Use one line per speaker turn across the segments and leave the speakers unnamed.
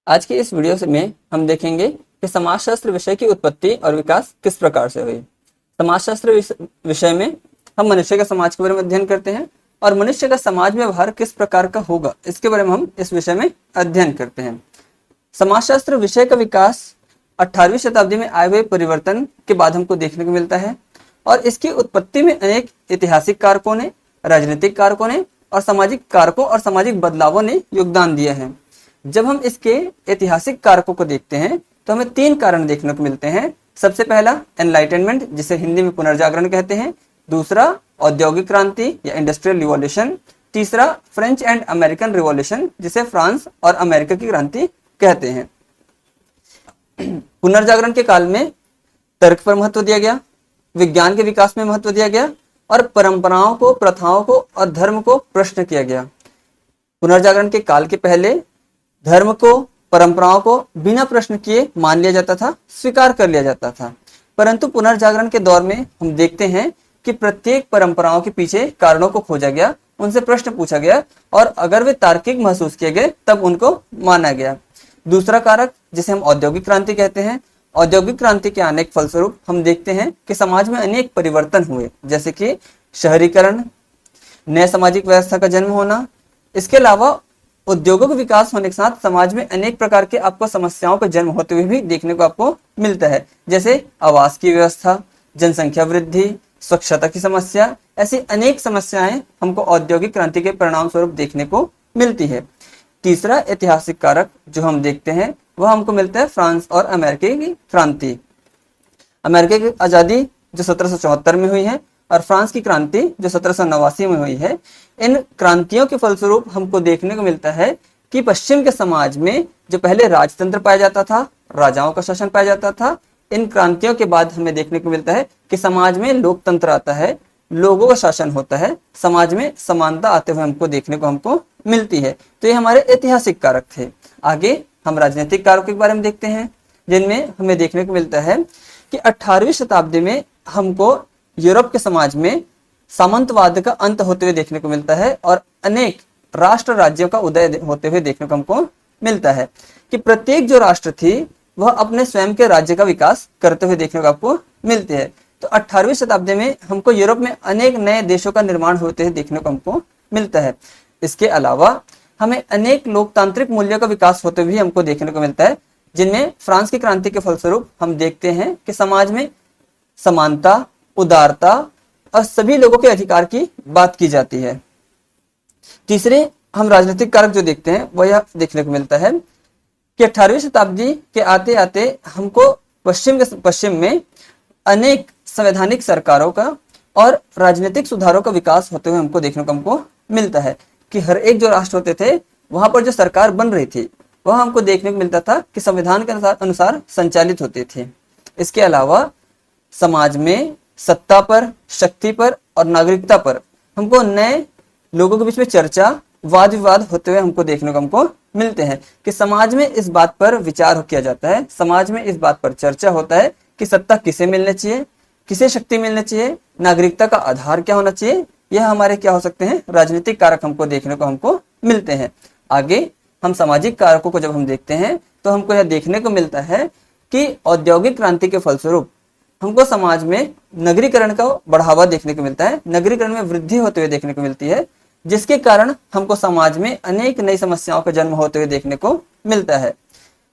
आज की इस वीडियो में हम देखेंगे कि समाजशास्त्र विषय की उत्पत्ति और विकास किस प्रकार से हुई। समाजशास्त्र विषय में हम मनुष्य के समाज के बारे में अध्ययन करते हैं और मनुष्य का समाज में व्यवहार किस प्रकार का होगा इसके बारे में हम इस विषय में अध्ययन करते हैं। समाजशास्त्र विषय का विकास 18वीं शताब्दी में आए हुए परिवर्तन के बाद हमको देखने को मिलता है और इसकी उत्पत्ति में अनेक ऐतिहासिक कारकों ने, राजनीतिक कारकों ने और सामाजिक कारकों और सामाजिक बदलावों ने योगदान दिया है। जब हम इसके ऐतिहासिक कारकों को देखते हैं तो हमें 3 कारण देखने को मिलते हैं। सबसे पहला एनलाइटनमेंट, जिसे हिंदी में पुनर्जागरण कहते हैं। दूसरा औद्योगिक क्रांति या इंडस्ट्रियल रिवॉल्यूशन। तीसरा फ्रेंच एंड अमेरिकन रिवॉल्यूशन, जिसे फ्रांस और अमेरिका की क्रांति कहते हैं। पुनर्जागरण के काल में तर्क पर महत्व दिया गया, विज्ञान के विकास में महत्व दिया गया और परंपराओं को, प्रथाओं को और धर्म को प्रश्न किया गया। पुनर्जागरण के काल के पहले धर्म को, परंपराओं को बिना प्रश्न किए मान लिया जाता था, स्वीकार कर लिया जाता था। परंतु पुनर्जागरण के दौर में हम देखते हैं कि प्रत्येक परंपराओं के पीछे कारणों को खोजा गया, उनसे प्रश्न पूछा गया और अगर वे तार्किक महसूस किए गए तब उनको माना गया। दूसरा कारक, जिसे हम औद्योगिक क्रांति कहते हैं, औद्योगिक क्रांति के आने के फलस्वरूप हम देखते हैं कि समाज में अनेक परिवर्तन हुए, जैसे कि शहरीकरण, नए सामाजिक व्यवस्था का जन्म होना। इसके अलावा उद्योगों का विकास होने के साथ समाज में अनेक प्रकार के आपको समस्याओं का जन्म होते हुए भी देखने को आपको मिलता है, जैसे आवास की व्यवस्था, जनसंख्या वृद्धि, स्वच्छता की समस्या। ऐसी अनेक समस्याएं हमको औद्योगिक क्रांति के परिणाम स्वरूप देखने को मिलती है। तीसरा ऐतिहासिक कारक जो हम देखते हैं वह हमको मिलता है फ्रांस और अमेरिका की क्रांति। अमेरिका की आजादी जो 1774 में हुई है और फ्रांस की क्रांति जो 1789 में हुई है। इन क्रांतियों के फलस्वरूप हमको देखने को मिलता है कि पश्चिम के समाज में जो पहले राजतंत्र पाया जाता था, राजाओं का शासन पाया जाता था, इन क्रांतियों के बाद हमें देखने को मिलता है कि समाज में लोकतंत्र आता है, लोगों का शासन होता है, समाज में समानता आते हुए हमको मिलती है। तो ये हमारे ऐतिहासिक कारक थे। आगे हम राजनीतिक कारकों के बारे में देखते हैं, जिनमें हमें देखने को मिलता है कि 18वीं शताब्दी में हमको यूरोप के समाज में सामंतवाद का अंत होते हुए देखने को मिलता है और अनेक राष्ट्र राज्यों का उदय होते हुए देखने को हमको मिलता है कि प्रत्येक जो राष्ट्र थी वह अपने स्वयं के राज्य का विकास करते हुए देखने को आपको मिलते हैं। तो 18वीं शताब्दी में हमको यूरोप में अनेक नए देशों का निर्माण होते हुए देखने को हमको मिलता है। इसके अलावा हमें अनेक लोकतांत्रिक मूल्यों का विकास होते हुए हमको देखने को मिलता है, जिनमें फ्रांस की क्रांति के फलस्वरूप हम देखते हैं कि समाज में समानता, उदारता और सभी लोगों के अधिकार की बात की जाती है। तीसरे हम राजनीतिक कारक जो देखते हैं वह यह देखने को मिलता है कि 18वीं शताब्दी के आते आते हमको पश्चिम में अनेक संवैधानिक सरकारों का और राजनीतिक सुधारों का विकास होते हुए हमको देखने को हमको मिलता है कि हर एक जो राष्ट्र होते थे वहां पर जो सरकार बन रही थी वह हमको देखने को मिलता था कि संविधान के अनुसार संचालित होते थे। इसके अलावा समाज में सत्ता पर, शक्ति पर और नागरिकता पर हमको नए लोगों के बीच में चर्चा, वाद विवाद होते हुए हमको देखने को हमको मिलते हैं कि समाज में इस बात पर विचार किया जाता है, समाज में इस बात पर चर्चा होता है कि सत्ता किसे मिलनी चाहिए, किसे शक्ति मिलनी चाहिए, नागरिकता का आधार क्या होना चाहिए। यह हमारे क्या हो सकते हैं, राजनीतिक कारक हमको देखने को हमको मिलते हैं। आगे हम सामाजिक कारकों को जब हम देखते हैं तो हमको यह देखने को मिलता है कि औद्योगिक क्रांति के फलस्वरूप हमको समाज में नगरीकरण का बढ़ावा देखने को मिलता है, नगरीकरण में वृद्धि होते हुए देखने को मिलती है, जिसके कारण हमको समाज में अनेक नई समस्याओं का जन्म होते हुए देखने को मिलता है।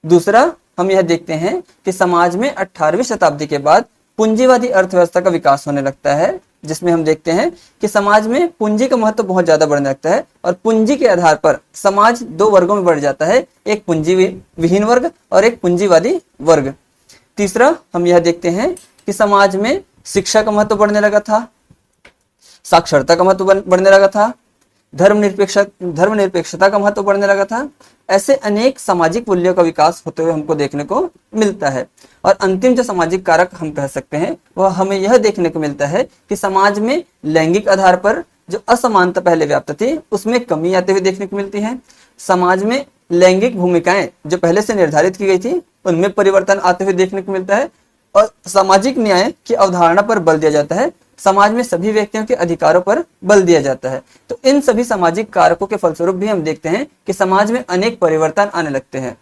दूसरा हम यह देखते हैं कि समाज में 18वीं शताब्दी के बाद पूंजीवादी अर्थव्यवस्था का विकास होने लगता है, जिसमें हम देखते हैं कि समाज में पूंजी का महत्व बहुत ज्यादा बढ़ने लगता है और पूंजी के आधार पर समाज 2 वर्गों में बढ़ जाता है, एक पूंजी विहीन वर्ग और एक पूंजीवादी वर्ग। तीसरा हम यह देखते हैं कि समाज में शिक्षा का महत्व बढ़ने लगा था, साक्षरता का महत्व बढ़ने लगा था, धर्मनिरपेक्षता का महत्व बढ़ने लगा था। ऐसे अनेक सामाजिक मूल्यों का विकास होते हुए हमको देखने को मिलता है। और अंतिम जो सामाजिक कारक हम कह सकते हैं वह हमें यह देखने को मिलता है कि समाज में लैंगिक आधार पर जो असमानता पहले व्याप्त थी उसमें कमी आते हुए देखने को मिलती है। समाज में लैंगिक भूमिकाएं जो पहले से निर्धारित की गई थी उनमें परिवर्तन आते हुए देखने को मिलता है और सामाजिक न्याय की अवधारणा पर बल दिया जाता है, समाज में सभी व्यक्तियों के अधिकारों पर बल दिया जाता है। तो इन सभी सामाजिक कारकों के फलस्वरूप भी हम देखते हैं कि समाज में अनेक परिवर्तन आने लगते हैं।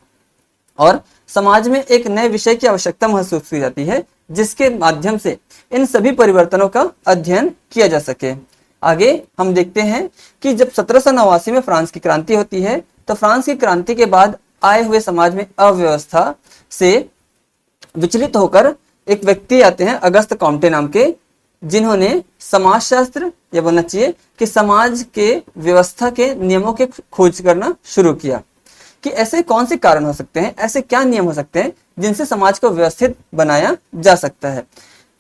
और समाज में एक नए विषय की आवश्यकता महसूस की जाती है जिसके माध्यम से इन सभी परिवर्तनों का अध्ययन किया जा सके। आगे हम देखते हैं कि जब 1789 में फ्रांस की क्रांति होती है तो फ्रांस की क्रांति के बाद आए हुए समाज में अव्यवस्था से विचलित होकर एक व्यक्ति आते हैं अगस्त कॉम्टे नाम के, जिन्होंने समाजशास्त्र या बोलना चाहिए कि समाज के व्यवस्था के नियमों के खोज करना शुरू किया कि ऐसे कौन से कारण हो सकते हैं, ऐसे क्या नियम हो सकते हैं जिनसे समाज को व्यवस्थित बनाया जा सकता है।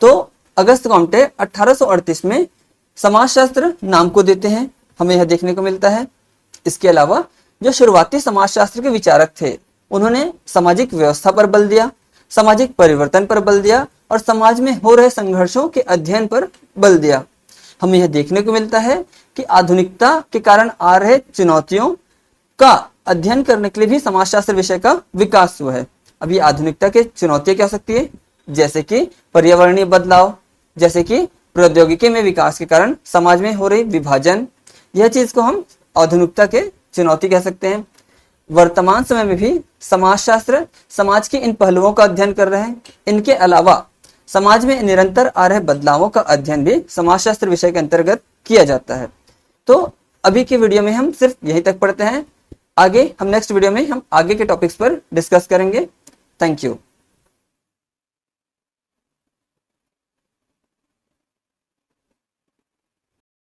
तो अगस्त कॉम्टे 1838 में समाजशास्त्र नाम को देते हैं, हमें यह देखने को मिलता है। इसके अलावा जो शुरुआती समाजशास्त्र के विचारक थे उन्होंने सामाजिक व्यवस्था पर बल दिया, सामाजिक परिवर्तन पर बल दिया और समाज में हो रहे संघर्षों के अध्ययन पर बल दिया। हमें यह देखने को मिलता है कि आधुनिकता के कारण आ रहे चुनौतियों का अध्ययन करने के लिए भी समाजशास्त्र विषय का विकास हुआ है। अब ये आधुनिकता के चुनौतियां क्या हो सकती है, जैसे कि पर्यावरणीय बदलाव, जैसे कि प्रौद्योगिकी में विकास के कारण समाज में हो रही विभाजन, यह चीज को हम आधुनिकता के चुनौती कह सकते हैं। वर्तमान समय में भी समाजशास्त्र समाज के इन पहलुओं का अध्ययन कर रहे हैं। इनके अलावा समाज में निरंतर आ रहे बदलावों का अध्ययन भी समाजशास्त्र विषय के अंतर्गत किया जाता है। तो अभी की वीडियो में हम सिर्फ यहीं तक पढ़ते हैं। आगे हम नेक्स्ट वीडियो में हम आगे के टॉपिक्स पर डिस्कस करेंगे। Thank you.